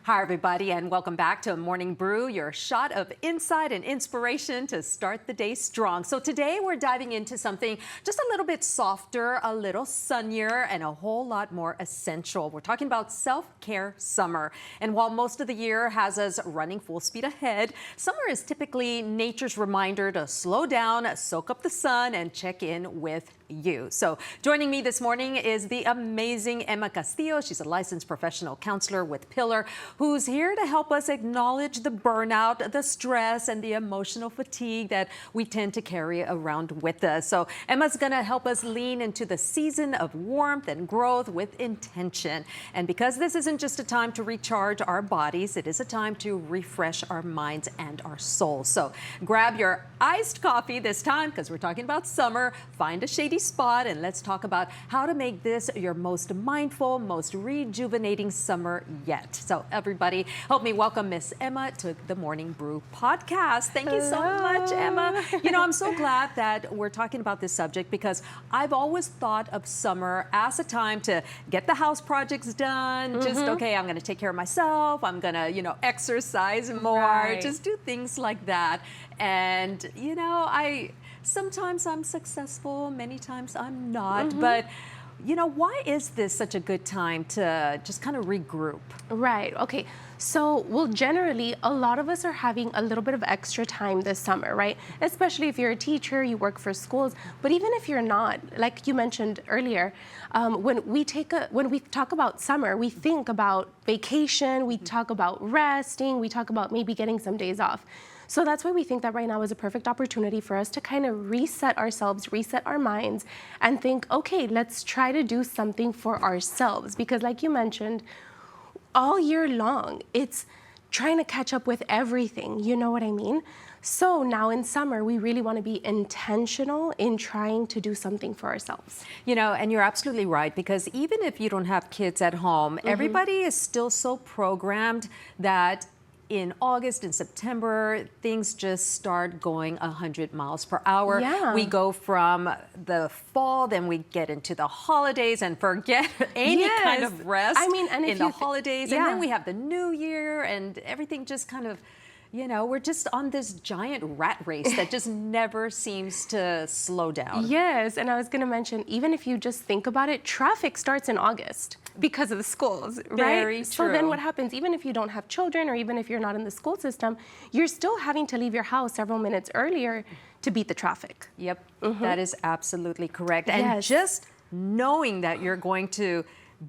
Hi, everybody, and welcome back to Morning Brew, your shot of insight and inspiration to start the day strong. So today we're diving into something just a little bit softer, a little sunnier, and a whole lot more essential. We're talking about self-care summer. And while most of the year has us running full speed ahead, summer is typically nature's reminder to slow down, soak up the sun, and check in with you. So joining me this morning is the amazing Emma Castillo. She's a licensed professional counselor with Pillar, who's here to help us acknowledge the burnout, the stress, and the emotional fatigue that we tend to carry around with us. So Emma's gonna help us lean into the season of warmth and growth with intention. And because this isn't just a time to recharge our bodies, it is a time to refresh our minds and our souls. So grab your iced coffee this time, because we're talking about summer. Find a shady spot and let's talk about how to make this your most mindful, most rejuvenating summer yet. So everybody, help me welcome Miss Emma to the Morning Brew podcast. Thank you so much, Emma. You know, I'm so glad that we're talking about this subject because I've always thought of summer as a time to get the house projects done. Just, okay, I'm gonna take care of myself. I'm gonna, exercise more, just do things like that. And, sometimes I'm successful, many times I'm not, but why is this such a good time to just kind of regroup? Right, okay. So, well, generally, a lot of us are having a little bit of extra time this summer, right? Especially if you're a teacher, you work for schools, but even if you're not, like you mentioned earlier, when we talk about summer, we think about vacation, we talk about resting, we talk about maybe getting some days off. So that's why we think that right now is a perfect opportunity for us to kind of reset ourselves, reset our minds, and think, okay, let's try to do something for ourselves. Because like you mentioned, all year long, it's trying to catch up with everything, you know what I mean? So now in summer, we really want to be intentional in trying to do something for ourselves. And you're absolutely right, because even if you don't have kids at home, everybody is still so programmed that in August and September, things just start going 100 miles per hour. Yeah. We go from the fall, then we get into the holidays and forget any kind of rest in the holidays. And then we have the new year and everything just kind of, we're just on this giant rat race that just never seems to slow down. Yes, and I was going to mention, even if you just think about it, traffic starts in August because of the schools, right? Very true. So then what happens, even if you don't have children or even if you're not in the school system, you're still having to leave your house several minutes earlier to beat the traffic. Yep, that is absolutely correct. And just knowing that you're going to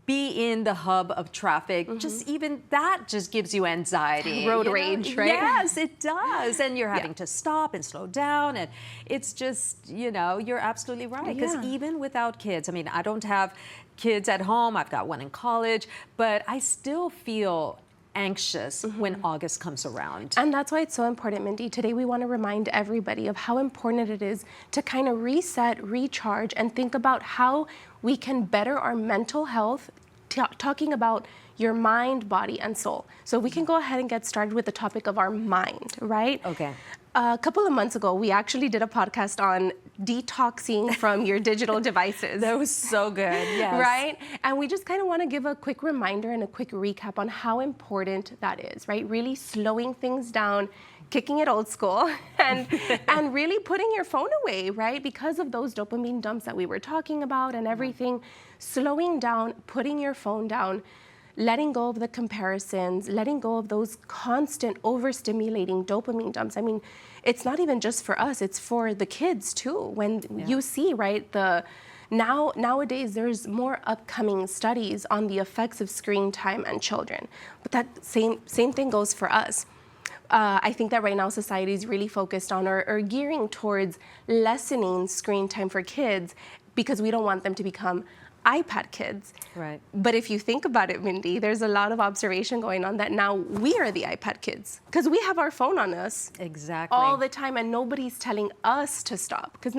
be in the hub of traffic, just even that just gives you anxiety. Road rage, right? Yes, it does. And you're having to stop and slow down. And it's just, you're absolutely right. Because even without kids, I don't have kids at home. I've got one in college, but I still feel anxious when August comes around. And that's why it's so important, Mindy. Today we want to remind everybody of how important it is to kind of reset, recharge, and think about how we can better our mental health, talking about your mind, body, and soul. So we can go ahead and get started with the topic of our mind, right? Okay. A couple of months ago, we actually did a podcast on detoxing from your digital devices. That was so good, yes. Right? And we just kind of want to give a quick reminder and a quick recap on how important that is, right? Really slowing things down, kicking it old school, and really putting your phone away, right? Because of those dopamine dumps that we were talking about and everything, slowing down, putting your phone down, letting go of the comparisons, letting go of those constant overstimulating dopamine dumps. It's not even just for us, it's for the kids too. When you see, right, nowadays there's more upcoming studies on the effects of screen time on children. But that same thing goes for us. I think that right now society is really focused on or gearing towards lessening screen time for kids because we don't want them to become iPad kids. Right. But if you think about it, Mindy, there's a lot of observation going on that now we are the iPad kids because we have our phone on us all the time and nobody's telling us to stop because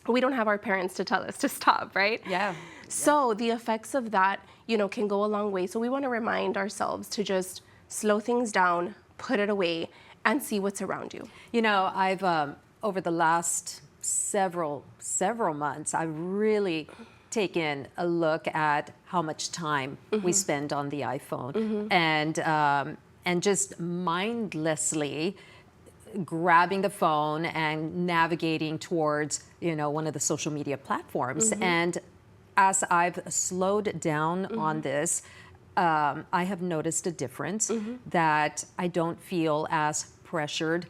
we don't have our parents to tell us to stop, right? Yeah. So the effects of that, can go a long way. So we want to remind ourselves to just slow things down, put it away, and see what's around you. I've over the last several months, I've really taken a look at how much time we spend on the iPhone, and just mindlessly grabbing the phone and navigating towards, one of the social media platforms. And as I've slowed down on this, I have noticed a difference, that I don't feel as pressured,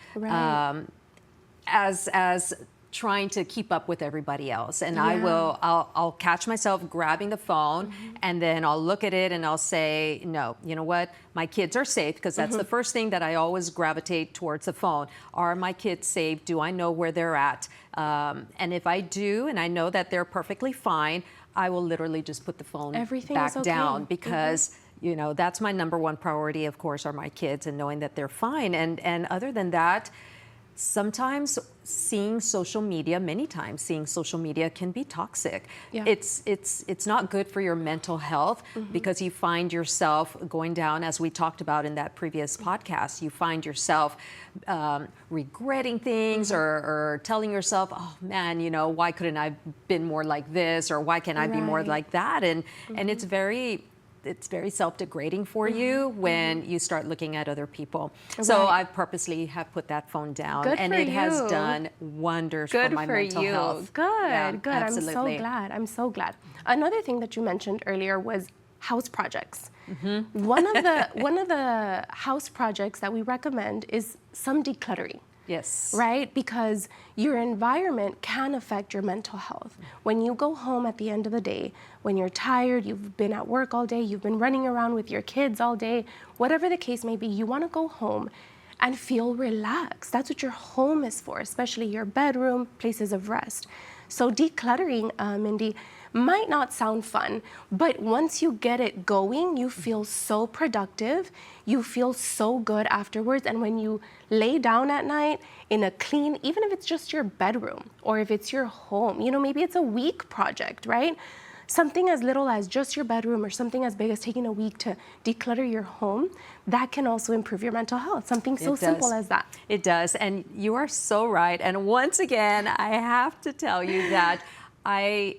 as trying to keep up with everybody else. And I'll catch myself grabbing the phone, and then I'll look at it and I'll say, no, you know what? My kids are safe, because that's the first thing that I always gravitate towards the phone. Are my kids safe? Do I know where they're at? And if I do, and I know that they're perfectly fine, I will literally just put the phone back down, because that's my number one priority, of course, are my kids, and knowing that they're fine. And other than that, sometimes many times seeing social media can be toxic. It's not good for your mental health, because you find yourself going down, as we talked about in that previous podcast, you find yourself regretting things, or telling yourself, oh man, why couldn't I have been more like this, or why can't I be more like that? And it's very self-degrading for you when you start looking at other people. So I purposely have put that phone down, and it has done wonders for my mental health. Good. Absolutely. I'm so glad. Another thing that you mentioned earlier was house projects. One of the house projects that we recommend is some decluttering. Yes. Right? Because your environment can affect your mental health. When you go home at the end of the day, when you're tired, you've been at work all day, you've been running around with your kids all day, whatever the case may be, you want to go home and feel relaxed. That's what your home is for, especially your bedroom, places of rest. So decluttering, Mindy, might not sound fun, but once you get it going, you feel so productive, you feel so good afterwards. And when you lay down at night in a clean, even if it's just your bedroom or if it's your home, maybe it's a week project, right? Something as little as just your bedroom, or something as big as taking a week to declutter your home, that can also improve your mental health. Something so simple as that. It does. And you are so right. And once again, I have to tell you that I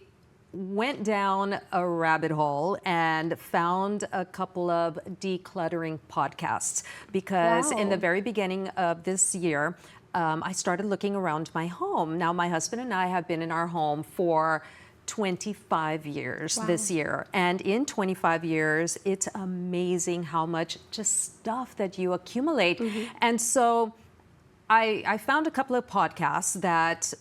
went down a rabbit hole and found a couple of decluttering podcasts, because in the very beginning of this year, I started looking around my home. Now, my husband and I have been in our home for 25 years this year. And in 25 years, it's amazing how much just stuff that you accumulate. And so I found a couple of podcasts that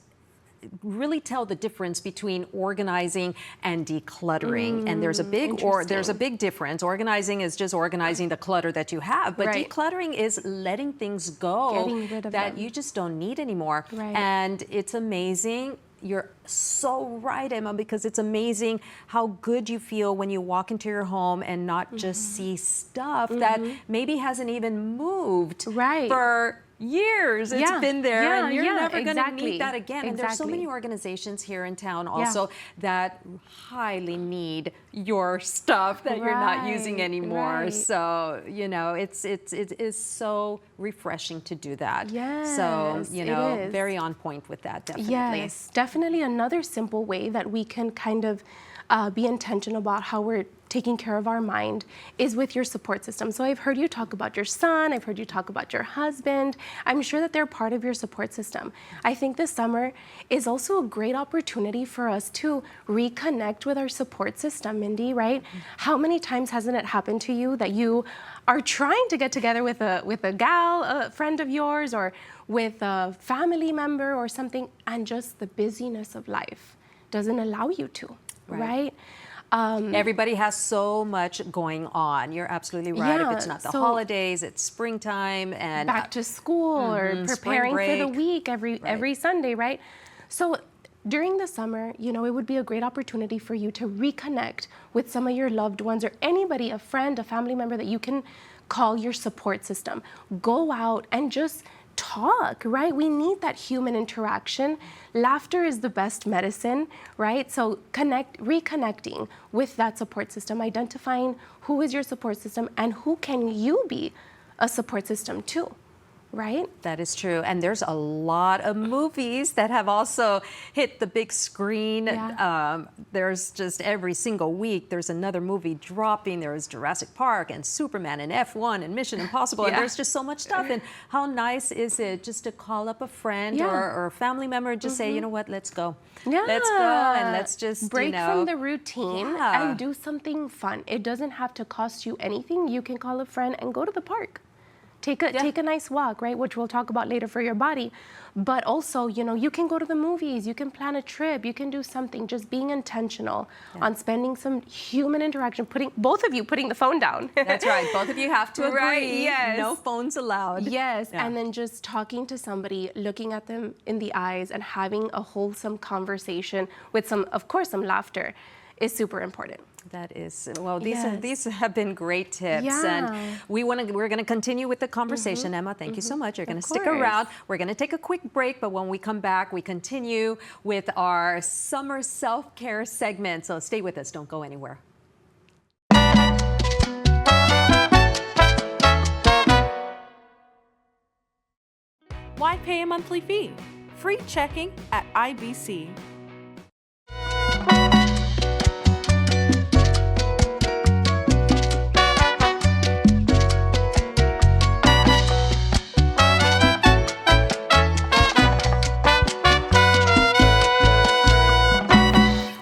really tell the difference between organizing and decluttering. And there's a big difference. Organizing is just organizing the clutter that you have, but decluttering is letting things go, getting rid of that them. you just don't need anymore. And it's amazing. You're so right, Emma, because it's amazing how good you feel when you walk into your home and not just see stuff that maybe hasn't even moved for years. It's been there, and you're never going to need that again. And there's so many organizations here in town also that highly need your stuff that you're not using anymore. So, it is so refreshing to do that. So, very on point with that, definitely. Yes, definitely another simple way that we can kind of be intentional about how we're taking care of our mind is with your support system. So I've heard you talk about your son, I've heard you talk about your husband. I'm sure that they're part of your support system. I think this summer is also a great opportunity for us to reconnect with our support system, Mindy, right? How many times hasn't it happened to you that you are trying to get together with a gal, a friend of yours, or with a family member or something, and just the busyness of life doesn't allow you to, right? Everybody has so much going on. You're absolutely right. If it's not the holidays, it's springtime and back to school or preparing for the week every Sunday, right? So during the summer, it would be a great opportunity for you to reconnect with some of your loved ones, or anybody, a friend, a family member that you can call your support system. Go out and just talk, right? We need that human interaction. Laughter is the best medicine, right? So reconnecting with that support system, identifying who is your support system and who can you be a support system to, right? That is true. And there's a lot of movies that have also hit the big screen. Yeah. There's just every single week, there's another movie dropping. There's Jurassic Park and Superman and F1 and Mission Impossible. And there's just so much stuff. And how nice is it just to call up a friend or a family member and just say, you know what, let's go. Yeah. Let's go and let's just, break from the routine and do something fun. It doesn't have to cost you anything. You can call a friend and go to the park. Take a nice walk, right? Which we'll talk about later for your body. But also, you know, you can go to the movies, you can plan a trip, you can do something, just being intentional on spending some human interaction, both of you putting the phone down. That's right. Both of you have to agree. Right, yes. No phones allowed. Yes, and then just talking to somebody, looking at them in the eyes and having a wholesome conversation with of course, some laughter is super important. That is, well, these have been great tips, and we're going to continue with the conversation. Emma, thank you so much. You're going to stick around. We're going to take a quick break, but when we come back, we continue with our summer self-care segment. So stay with us. Don't go anywhere. Why pay a monthly fee? Free checking at IBC.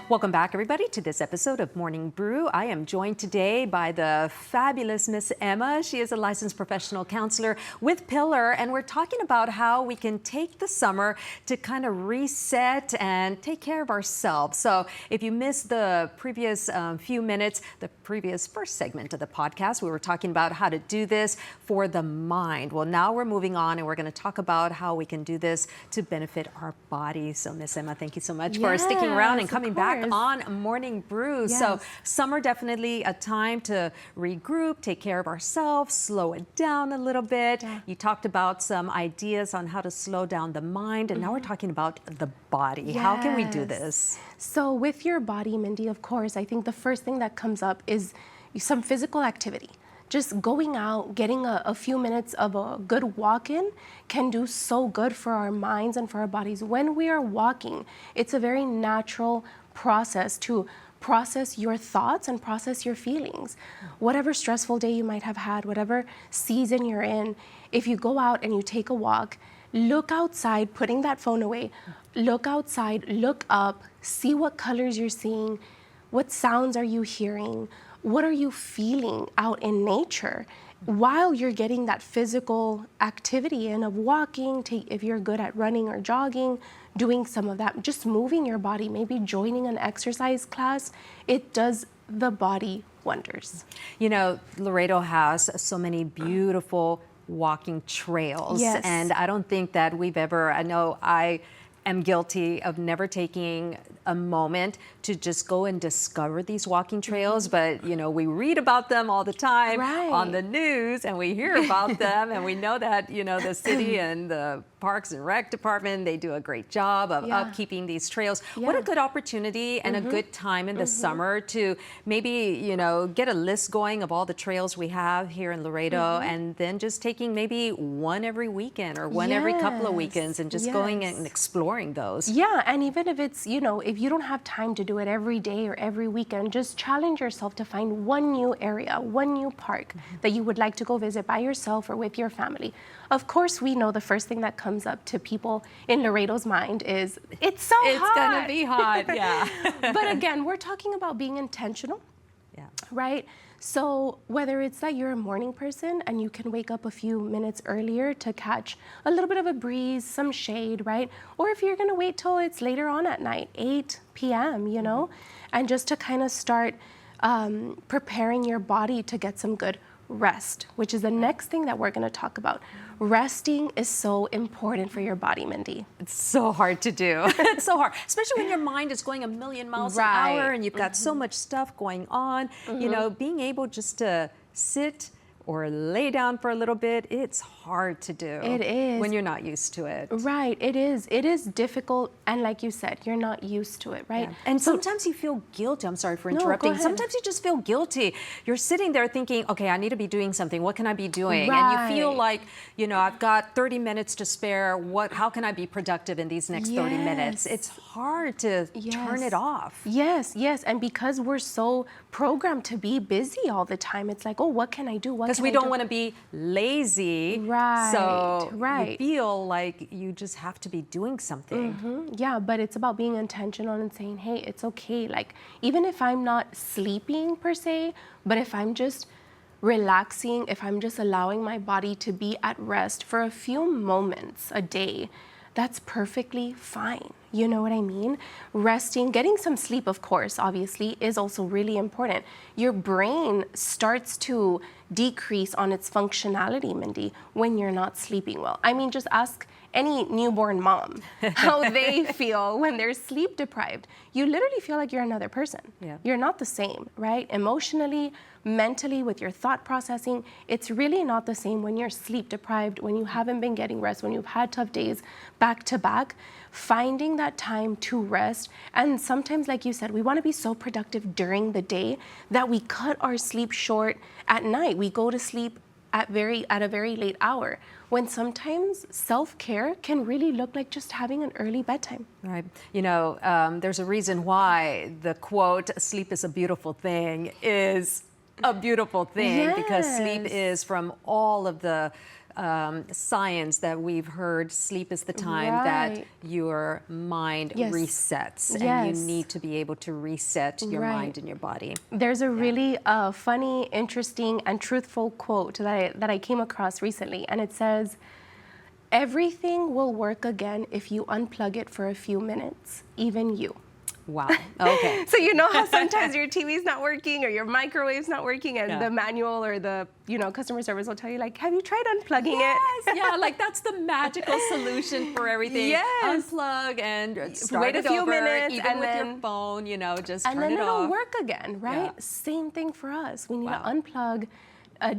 Welcome back, everybody, to this episode of Morning Brew. I am joined today by the fabulous Miss Emma. She is a licensed professional counselor with Pillar, and we're talking about how we can take the summer to kind of reset and take care of ourselves. So if you missed the previous few minutes, the previous first segment of the podcast, we were talking about how to do this for the mind. Well, now we're moving on, and we're going to talk about how we can do this to benefit our body. So Miss Emma, thank you so much for sticking around and coming back on Morning Brew. So summer, definitely a time to regroup, take care of ourselves, slow it down a little bit. You talked about some ideas on how to slow down the mind, and now we're talking about the body. How can we do this? So with your body, Mindy, of course, I think the first thing that comes up is some physical activity. Just going out, getting a few minutes of a good walk-in can do so good for our minds and for our bodies. When we are walking, it's a very natural process to process your thoughts and process your feelings. Whatever stressful day you might have had, whatever season you're in, if you go out and you take a walk, look outside, putting that phone away, look outside, look up, see what colors you're seeing, what sounds are you hearing, what are you feeling out in nature while you're getting that physical activity in of walking, if you're good at running or jogging, doing some of that, just moving your body, maybe joining an exercise class, it does the body wonders. You know, Laredo has so many beautiful walking trails, and I don't think that we've ever, I know I am guilty of never taking a moment to just go and discover these walking trails, but you know, we read about them all the time on the news, and we hear about them, and we know that, you know, the city and the Parks and Rec Department, they do a great job of upkeeping these trails. What a good opportunity and a good time in the summer to maybe, you know, get a list going of all the trails we have here in Laredo, and then just taking maybe one every weekend or one every couple of weekends and just going and exploring those. Yeah, and even if it's, you know, if you don't have time to do it every day or every weekend, just challenge yourself to find one new area, one new park that you would like to go visit by yourself or with your family. Of course, we know the first thing that comes up to people in Laredo's mind is, it's so hot. It's gonna be hot, But again, we're talking about being intentional, right? So whether it's that you're a morning person and you can wake up a few minutes earlier to catch a little bit of a breeze, some shade, right? Or if you're gonna wait till it's later on at night, 8 p.m., you know, and just to kind of start preparing your body to get some good rest, which is the next thing that we're going to talk about. Resting is so important for your body, Mindy. It's so hard to do. It's so hard, especially when your mind is going a million miles an hour and you've got so much stuff going on. You know, being able just to sit or lay down for a little bit, it's hard to do. It is. When you're not used to it. Right, it is. It is difficult, and like you said, you're not used to it, right? Yeah. And sometimes you feel guilty. I'm sorry for No, go interrupting. ahead. Sometimes you just feel guilty. You're sitting there thinking, okay, I need to be doing something. What can I be doing? And you feel Right. like, you know, I've got 30 minutes to spare. How can I be productive in these next 30 minutes? Yes. It's hard to turn it off. Yes, yes. And because we're so programmed to be busy all the time, it's like, oh, what can I do? Because we don't want to be lazy. Right, So you right. feel like you just have to be doing something. Yeah, but it's about being intentional and saying, hey, it's okay. Like, even if I'm not sleeping per se, but if I'm just relaxing, if I'm just allowing my body to be at rest for a few moments a day, that's perfectly fine. You know what I mean? Resting, getting some sleep, of course, obviously, is also really important. Your brain starts to decrease on its functionality, Mindy, when you're not sleeping well. I mean, just ask any newborn mom how they feel when they're sleep deprived. You literally feel like you're another person. Yeah. You're not the same, right? Emotionally, mentally, with your thought processing, it's really not the same when you're sleep deprived, when you haven't been getting rest, when you've had tough days back to back. Finding that time to rest, and sometimes, like you said, we want to be so productive during the day that we cut our sleep short at night. We go to sleep at a very late hour, when sometimes self-care can really look like just having an early bedtime. Right. You know, there's a reason why the quote, sleep is a beautiful thing, is a beautiful thing, because sleep Yes. is, from all of the science that we've heard, sleep is the time that Right. your mind Yes. resets, and Yes. you need to be able to reset your Right. mind and your body. There's a really funny, interesting, and truthful quote that I came across recently, and it says, "Everything will work again if you unplug it for a few minutes, even you." Wow. Okay. So you know how sometimes your TV's not working or your microwave's not working, and Yeah. the manual or the customer service will tell you, like, have you tried unplugging Yes, it? yeah, like that's the magical solution for everything. Yes. Unplug and start Wait a it few over, minutes, even and with your then- phone, just And turn then it it'll off. work again, right? Yeah. Same thing for us. We need Wow. to unplug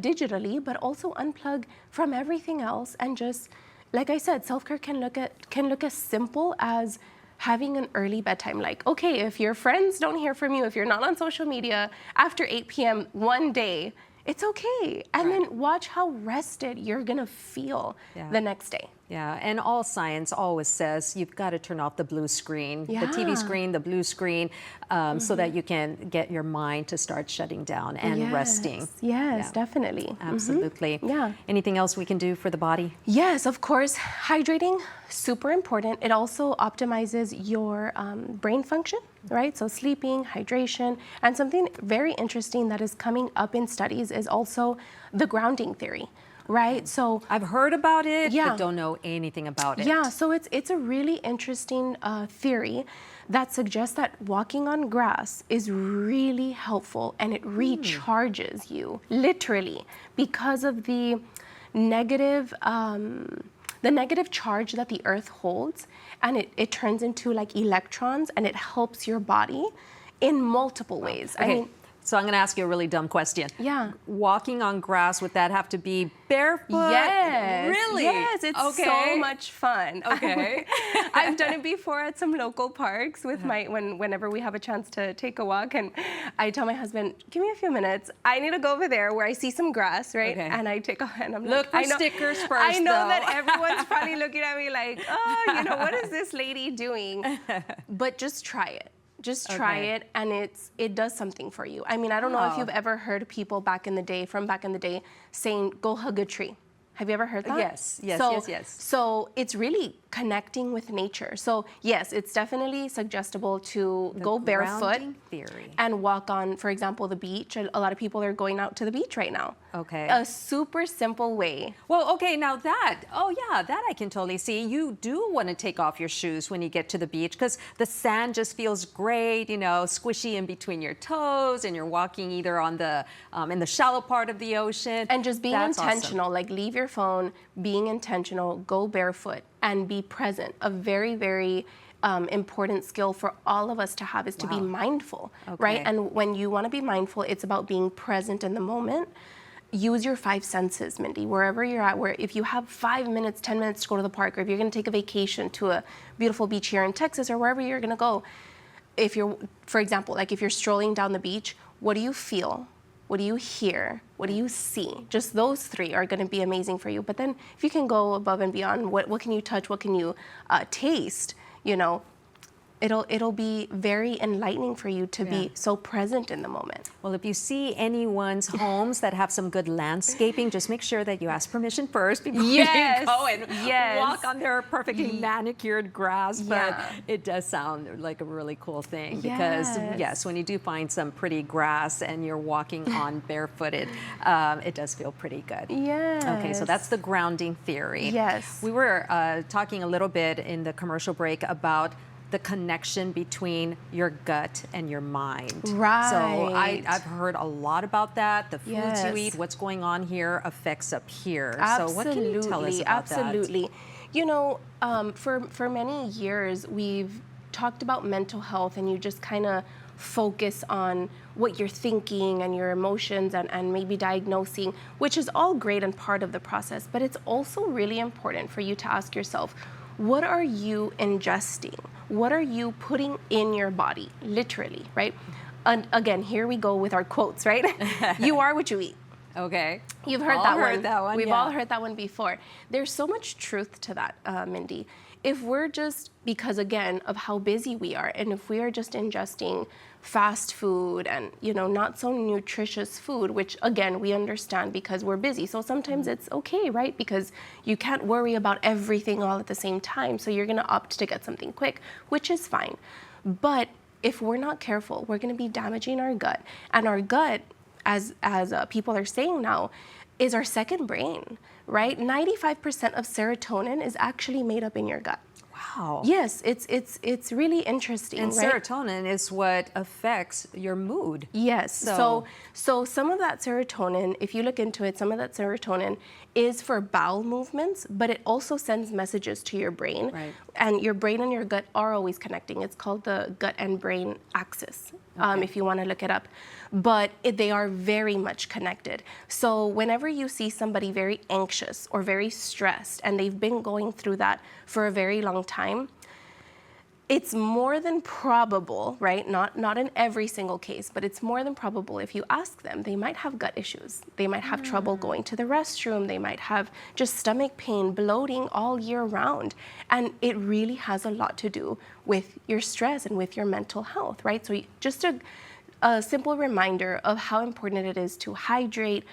digitally, but also unplug from everything else, and just, like I said, self-care can look as simple as having an early bedtime. Like, okay, if your friends don't hear from you, if you're not on social media after 8 p.m. one day, it's okay. And Right. then watch how rested you're gonna feel Yeah. the next day. Yeah, and all science always says you've got to turn off the blue screen, the TV Yeah. screen, the blue screen, so that you can get your mind to start shutting down and resting. Yes, Yeah. definitely. Absolutely. Yeah. Anything else we can do for the body? Yes, of course. Hydrating, super important. It also optimizes your brain function, right? So sleeping, hydration, and something very interesting that is coming up in studies is also the grounding theory, right? So I've heard about it, Yeah. but don't know anything about it. yeah, so it's a really interesting theory that suggests that walking on grass is really helpful, and it recharges you, literally, because of the negative charge that the earth holds, and it turns into like electrons, and it helps your body in multiple ways. Okay, I mean, so I'm going to ask you a really dumb question. Yeah. Walking on grass, would that have to be barefoot? yes, Really? yes, it's okay. so much fun. Okay. I've done it before at some local parks with whenever we have a chance to take a walk, and I tell my husband, give me a few minutes. I need to go over there where I see some grass, right? Okay. And I take a, and I'm Look like, for stickers first, I know though. that everyone's probably looking at me like, oh, what is this lady doing? But just try it. Just try Okay. it, and it does something for you. I mean, I don't know if Wow. you've ever heard people back in the day saying, go hug a tree. Have you ever heard that? Yes, yes, So- yes, yes. So it's really connecting with nature. So yes, it's definitely suggestible to go barefoot grounding theory. and walk on, for example, the beach. A lot of people are going out to the beach right now. Okay. A super simple way. Well, okay, now that I can totally see. You do want to take off your shoes when you get to the beach, because the sand just feels great, squishy in between your toes, and you're walking either on the in the shallow part of the ocean. And just being That's awesome. intentional, like leave your phone, being intentional, go barefoot, and be present. A very, very important skill for all of us to have is to be Wow. mindful, Okay. right? And when you want to be mindful, it's about being present in the moment. use your 5 senses, Mindy, wherever you're at, where if you have 5 minutes, 10 minutes to go to the park, or if you're going to take a vacation to a beautiful beach here in Texas or wherever you're going to go, if you're, for example, like if you're strolling down the beach, what do you feel? What do you hear? What do you see? Just those 3 are going to be amazing for you. But then if you can go above and beyond, what can you touch? What can you taste? You know, it'll be very enlightening for you to be so present in the moment. Well, if you see anyone's homes that have some good landscaping, just make sure that you ask permission first before you go and walk on their perfectly manicured grass. But it does sound like a really cool thing because, yes, when you do find some pretty grass and you're walking on barefooted, it does feel pretty good. Yes. Okay, so that's the grounding theory. Yes. We were talking a little bit in the commercial break about the connection between your gut and your mind. Right. So I've heard a lot about that. The foods you eat, what's going on here affects up here. Absolutely. So what can you tell us about that? Absolutely. You know, for many years, we've talked about mental health, and you just kind of focus on what you're thinking and your emotions and maybe diagnosing, which is all great and part of the process. But it's also really important for you to ask yourself, what are you ingesting? What are you putting in your body, literally, right? And again, here we go with our quotes, right? You are what you eat. Okay. You've heard that one. We've all heard that one before. There's so much truth to that, Mindy. If we're just, because again, of how busy we are, and if we are just ingesting fast food and, you know, not so nutritious food, which again, we understand because we're busy. So sometimes it's okay, right? Because you can't worry about everything all at the same time. So you're gonna opt to get something quick, which is fine. But if we're not careful, we're gonna be damaging our gut. And our gut, as people are saying now, is our second brain, right? 95% of serotonin is actually made up in your gut. Wow. Yes, it's really interesting. And right? serotonin is what affects your mood. Yes. So some of that serotonin, if you look into it, some of that serotonin is for bowel movements, but it also sends messages to your brain. Right. And your brain and your gut are always connecting. It's called the gut and brain axis, if you want to look it up. But they are very much connected. So whenever you see somebody very anxious or very stressed, and they've been going through that for a very long time, it's more than probable, right? Not in every single case, but it's more than probable if you ask them, they might have gut issues. They might have trouble going to the restroom. They might have just stomach pain, bloating all year round. And it really has a lot to do with your stress and with your mental health, right? So just a simple reminder of how important it is to hydrate,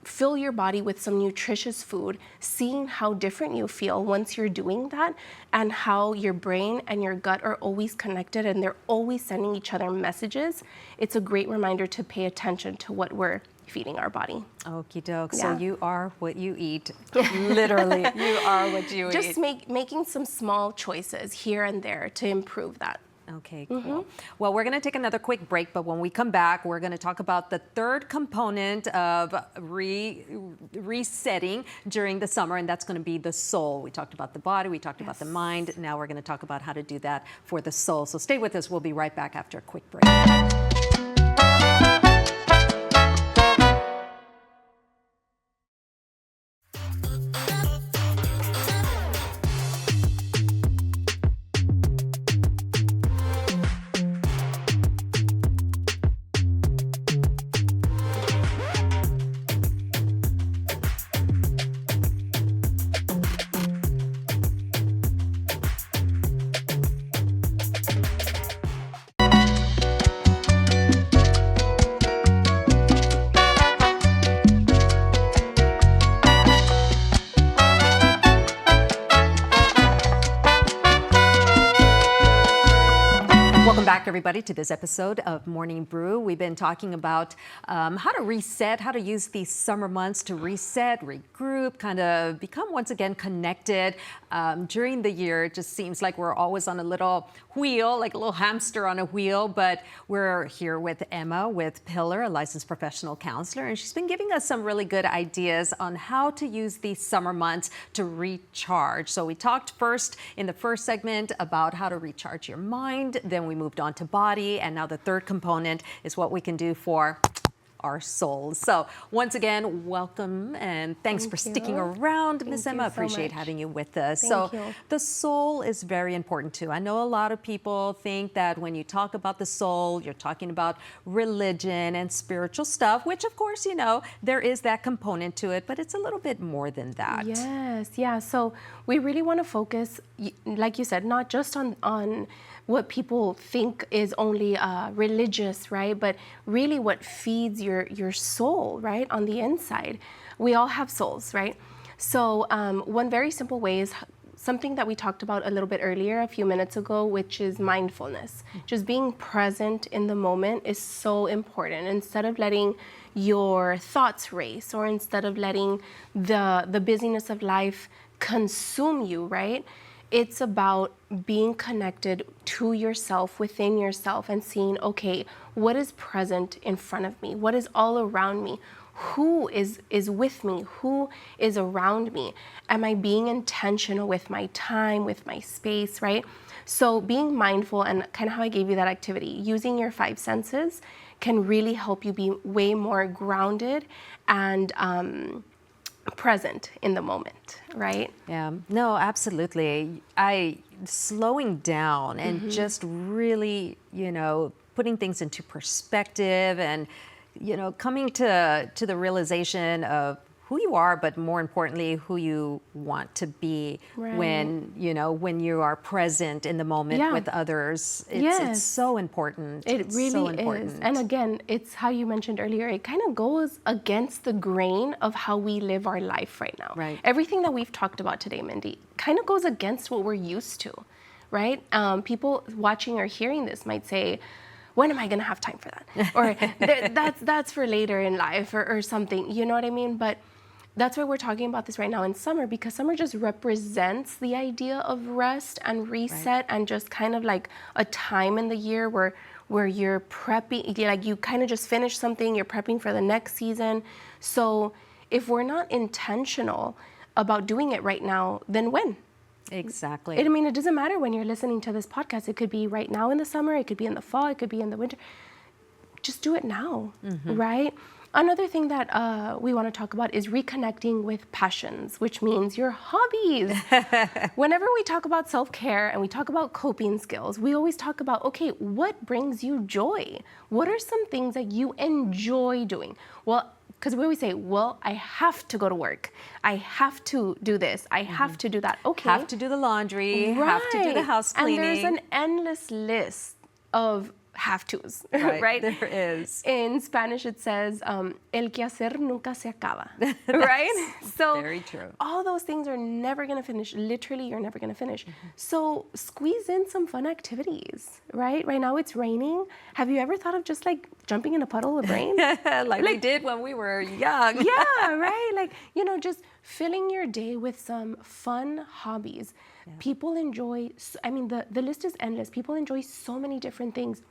fill your body with some nutritious food, seeing how different you feel once you're doing that, and how your brain and your gut are always connected and they're always sending each other messages. It's a great reminder to pay attention to what we're feeding our body. Okie doke. Yeah. So you are what you eat. Literally, you are what you eat. Just making some small choices here and there to improve that. Okay, cool. Well, we're going to take another quick break, but when we come back, we're going to talk about the third component of resetting during the summer, and that's going to be the soul. We talked about the body, we talked about the mind. Now we're going to talk about how to do that for the soul. So stay with us. We'll be right back after a quick break. Welcome back, everybody, to this episode of Morning Brew. We've been talking about how to reset, how to use these summer months to reset, regroup, kind of become once again connected. During the year, it just seems like we're always on a little wheel, like a little hamster on a wheel, but we're here with Emma, with Pillar, a licensed professional counselor, and she's been giving us some really good ideas on how to use these summer months to recharge. So we talked first in the first segment about how to recharge your mind, then we moved on to body, and now the third component is what we can do for our souls. So once again, welcome and thanks for sticking around, Miss Emma. Appreciate having you with us. So the soul is very important too. I know a lot of people think that when you talk about the soul, you're talking about religion and spiritual stuff, which of course, you know, there is that component to it, but it's a little bit more than that. Yes, yeah. So we really want to focus, like you said, not just on what people think is only religious, right? But really what feeds your soul, right? On the inside. We all have souls, right? So one very simple way is something that we talked about a little bit earlier, a few minutes ago, which is mindfulness. Just being present in the moment is so important. Instead of letting your thoughts race, or instead of letting the busyness of life consume you, right? It's about being connected to yourself, within yourself, and seeing, okay, what is present in front of me? What is all around me? Who is with me? Who is around me? Am I being intentional with my time, with my space, right? So being mindful, and kind of how I gave you that activity, using your 5 senses can really help you be way more grounded and present in the moment, right? Yeah, no, absolutely. Slowing down and just really, you know, putting things into perspective and, you know, coming to the realization of who you are, but more importantly, who you want to be when, you know, when you are present in the moment with others. It's so important. It really is. And again, it's how you mentioned earlier, it kind of goes against the grain of how we live our life right now. Right. Everything that we've talked about today, Mindy, kind of goes against what we're used to, right? People watching or hearing this might say, when am I going to have time for that? Or that's for later in life, or something, you know what I mean? But that's why we're talking about this right now in summer, because summer just represents the idea of rest and reset and just kind of like a time in the year where you're prepping, like you kind of just finished something, you're prepping for the next season. So if we're not intentional about doing it right now, then when? Exactly. I mean, it doesn't matter when you're listening to this podcast. It could be right now in the summer, it could be in the fall, it could be in the winter. Just do it now, right? Another thing that we want to talk about is reconnecting with passions, which means your hobbies. Whenever we talk about self-care and we talk about coping skills, we always talk about, okay, what brings you joy? What are some things that you enjoy doing? Well, because we always say, well, I have to go to work. I have to do this. I have to do that. Okay. Have to do the laundry. Have to do the house cleaning. And there's an endless list of have-tos, right? There is. In Spanish, it says, el quehacer nunca se acaba, right? So very true. All those things are never going to finish. Literally, you're never going to finish. So squeeze in some fun activities, right? Right now it's raining. Have you ever thought of just like jumping in a puddle of rain? like we did when we were young. Yeah, right? Like, you know, just filling your day with some fun hobbies. People enjoy, I mean, the list is endless. People enjoy so many different things.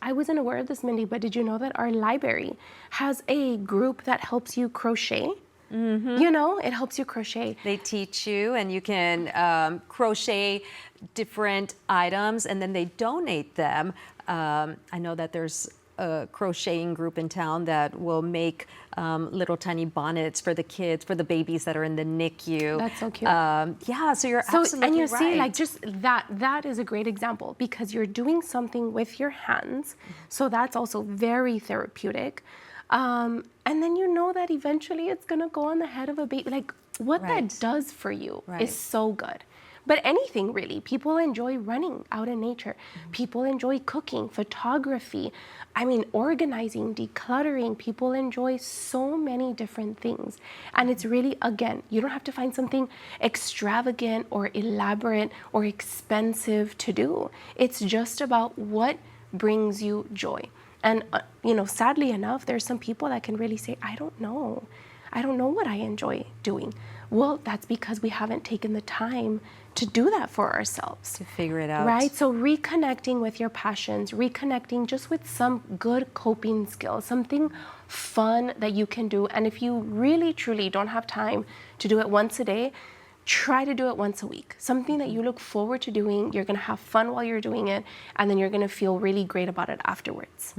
I wasn't aware of this, Mindy, but did you know that our library has a group that helps you crochet? You know, it helps you crochet. They teach you, and you can crochet different items, and then they donate them. I know that there's a crocheting group in town that will make little tiny bonnets for the kids, for the babies that are in the NICU. That's so cute. Yeah, so you're absolutely right. And you see, like, just that is a great example, because you're doing something with your hands. So that's also very therapeutic. And then you know that eventually it's going to go on the head of a baby. Like, what that does for you is so good. But anything really. People enjoy running out in nature. People enjoy cooking, photography. I mean, organizing, decluttering. People enjoy so many different things. And it's really, again, you don't have to find something extravagant or elaborate or expensive to do. It's just about what brings you joy. And, you know, sadly enough, there's some people that can really say, I don't know. I don't know what I enjoy doing. Well, that's because we haven't taken the time to do that for ourselves. To figure it out. Right? So reconnecting with your passions, reconnecting just with some good coping skills, something fun that you can do. And if you really, truly don't have time to do it once a day, try to do it once a week. Something that you look forward to doing, you're gonna have fun while you're doing it, and then you're gonna feel really great about it afterwards.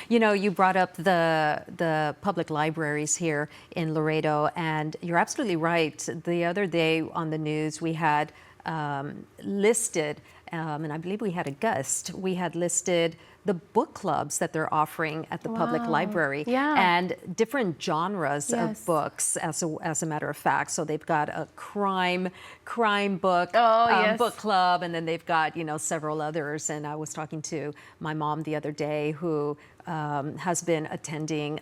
You know, you brought up the public libraries here in Laredo, and you're absolutely right. The other day on the news, we had listed, and I believe we had a guest, we had listed the book clubs that they're offering at the public library, and different genres of books, as a matter of fact. So they've got a crime book book club, and then they've got, you know, several others. And I was talking to my mom the other day, who has been attending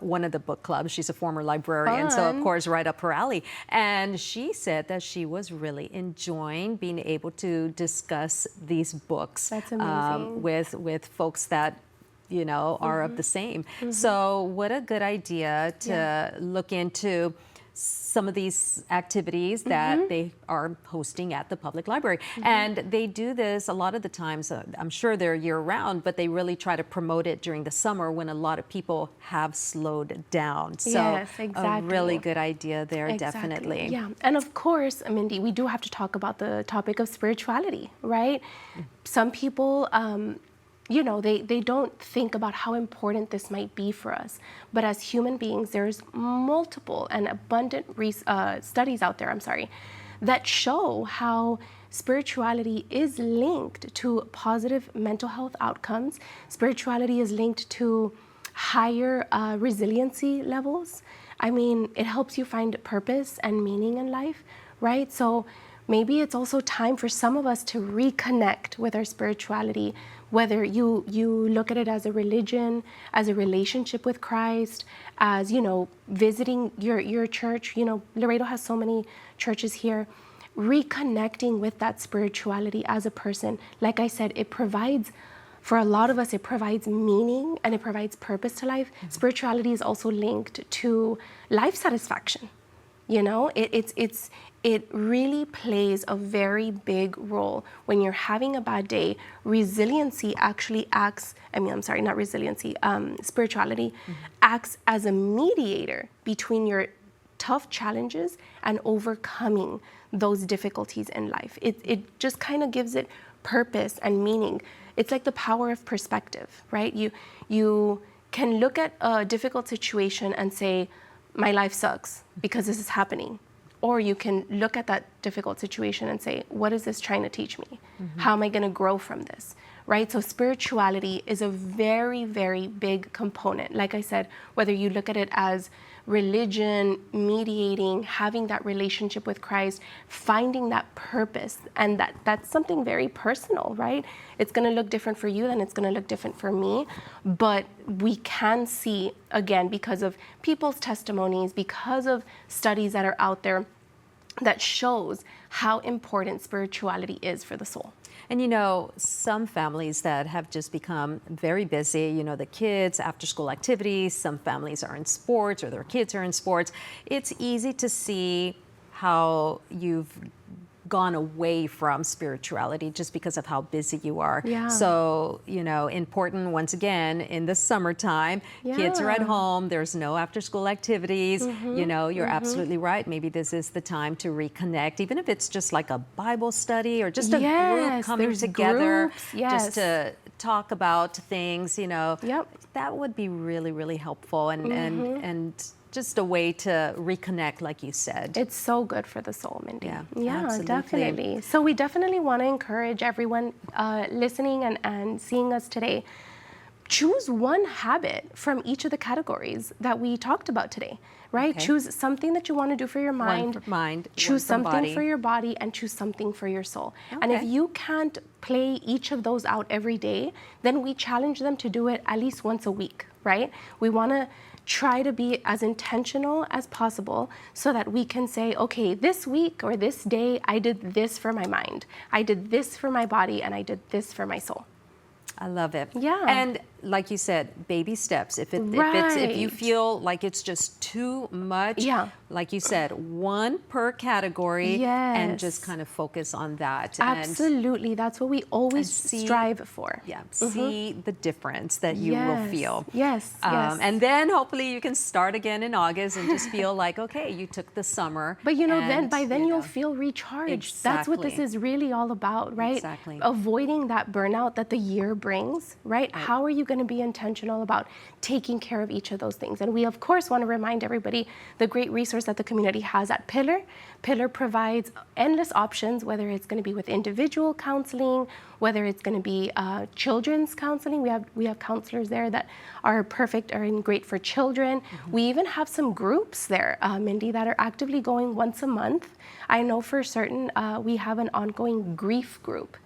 one of the book clubs. She's a former librarian, so of course right up her alley. And she said that she was really enjoying being able to discuss these books. That's amazing. With folks that, you know, are of the same. So what a good idea to look into some of these activities that they are hosting at the public library. And they do this a lot of the times, I'm sure they're year-round, but they really try to promote it during the summer when a lot of people have slowed down. So a really good idea there, definitely. Yeah, and of course, Mindy, we do have to talk about the topic of spirituality, right? Some people, you know, they don't think about how important this might be for us. But as human beings, there's multiple and abundant studies out there, that show how spirituality is linked to positive mental health outcomes. Spirituality is linked to higher resiliency levels. I mean, it helps you find purpose and meaning in life, right? So maybe it's also time for some of us to reconnect with our spirituality, whether you look at it as a religion, as a relationship with Christ, as, you know, visiting your church. You know, Laredo has so many churches here. Reconnecting with that spirituality as a person, like I said, it provides, for a lot of us, it provides meaning and it provides purpose to life. Spirituality is also linked to life satisfaction. You know, it really plays a very big role. When you're having a bad day, resiliency actually acts, spirituality acts as a mediator between your tough challenges and overcoming those difficulties in life. It just kind of gives it purpose and meaning. It's like the power of perspective, right? You can look at a difficult situation and say, my life sucks because this is happening. Or you can look at that difficult situation and say, what is this trying to teach me? How am I going to grow from this? Right? So spirituality is a very, very big component. Like I said, whether you look at it as religion, mediating, having that relationship with Christ, finding that purpose, and that's something very personal, right? It's going to look different for you than it's going to look different for me. But we can see, again, because of people's testimonies, because of studies that are out there, that shows how important spirituality is for the soul. And you know, some families that have just become very busy, you know, the kids, after school activities, some families are in sports or their kids are in sports. It's easy to see how you've gone away from spirituality just because of how busy you are. So, you know, important once again in the summertime, kids are at home, there's no after school activities, you know, you're absolutely right. Maybe this is the time to reconnect, even if it's just like a Bible study or just a group coming together just to talk about things, you know, that would be really, really helpful and just a way to reconnect, like you said. It's so good for the soul, Mindy. Yeah, definitely. So we definitely want to encourage everyone listening and seeing us today. Choose one habit from each of the categories that we talked about today, right? Choose something that you want to do for your mind. Choose something for your body, and choose something for your soul. And if you can't play each of those out every day, then we challenge them to do it at least once a week, right? We want to try to be as intentional as possible so that we can say, okay, this week or this day, I did this for my mind, I did this for my body, and I did this for my soul. I love it. Yeah. And like you said, baby steps. If you feel like it's just too much, like you said, one per category and Yes. just kind of focus on that. Absolutely. That's what we always see- strive for. Yeah, see the difference that you will feel. Yes. Yes. And then hopefully you can start again in August and just feel like, okay, you took the summer. But then and, by then you you'll know, feel recharged. That's what this Exactly. is really all about, right? Exactly. Avoiding that burnout that the year brings, right? How are you going to be intentional about taking care of each of those things? And we of course want to remind everybody the great resource that the community has at Pillar. Pillar provides endless options, whether it's going to be with individual counseling, whether it's going to be children's counseling. We have counselors there that are perfect or great for children. We even have some groups there, Mindy, that are actively going once a month. I know for certain we have an ongoing grief group.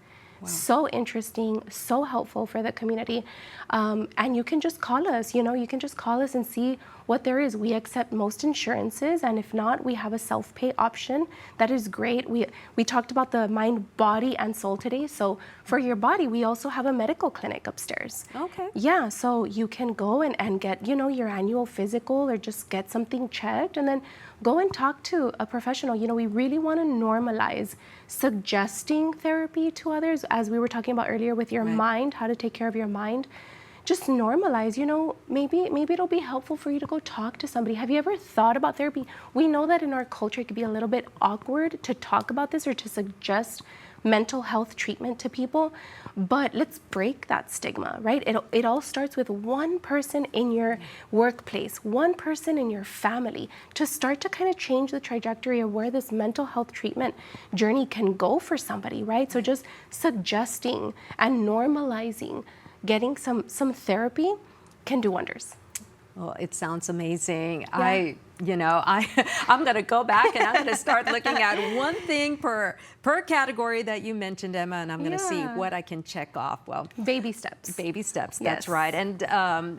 Wow. So interesting, so helpful for the community. And you can just call us, you can just call us and see what there is. We accept most insurances, and if not, we have a self-pay option. That is great. We talked about the mind, body, and soul today. So for your body, we also have a medical clinic upstairs. Okay. Yeah, so you can go and get, your annual physical or just get something checked, and then go and talk to a professional. We really want to normalize suggesting therapy to others, as we were talking about earlier with your mind, how to take care of your mind. Just normalize, maybe it'll be helpful for you to go talk to somebody. Have you ever thought about therapy? We know that in our culture it can be a little bit awkward to talk about this or to suggest mental health treatment to people, but let's break that stigma, right? It all starts with one person in your workplace, one person in your family, to start to kind of change the trajectory of where this mental health treatment journey can go for somebody, right? So just suggesting and normalizing getting some therapy can do wonders. Well, it sounds amazing. Yeah. I'm going to go back and I'm going to start looking at one thing per category that you mentioned, Emma, and I'm going to see what I can check off. Well, baby steps. Baby steps, Yes. that's right. And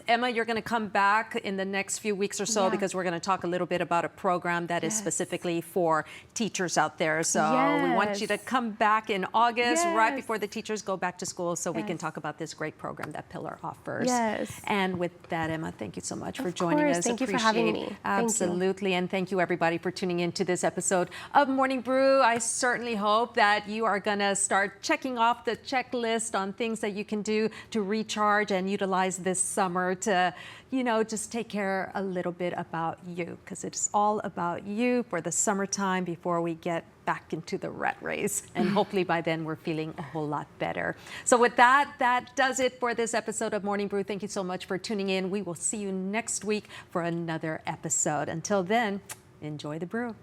Emma, you're going to come back in the next few weeks or so because we're going to talk a little bit about a program that is specifically for teachers out there. So we want you to come back in August, right before the teachers go back to school, so we can talk about this great program that Pillar offers. Yes. And with that, Emma, thank you so much for Of joining course. us. Thank you for having Appreciate- me. Thank you. Absolutely. And thank you, everybody, for tuning in to this episode of Morning Brew. I certainly hope that you are going to start checking off the checklist on things that you can do to recharge and utilize this summer to, just take care a little bit about you, because it's all about you for the summertime before we get back into the rat race. And hopefully by then we're feeling a whole lot better. So with that does it for this episode of Morning Brew. Thank you so much for tuning in. We will see you next week for another episode. Until then, enjoy the brew.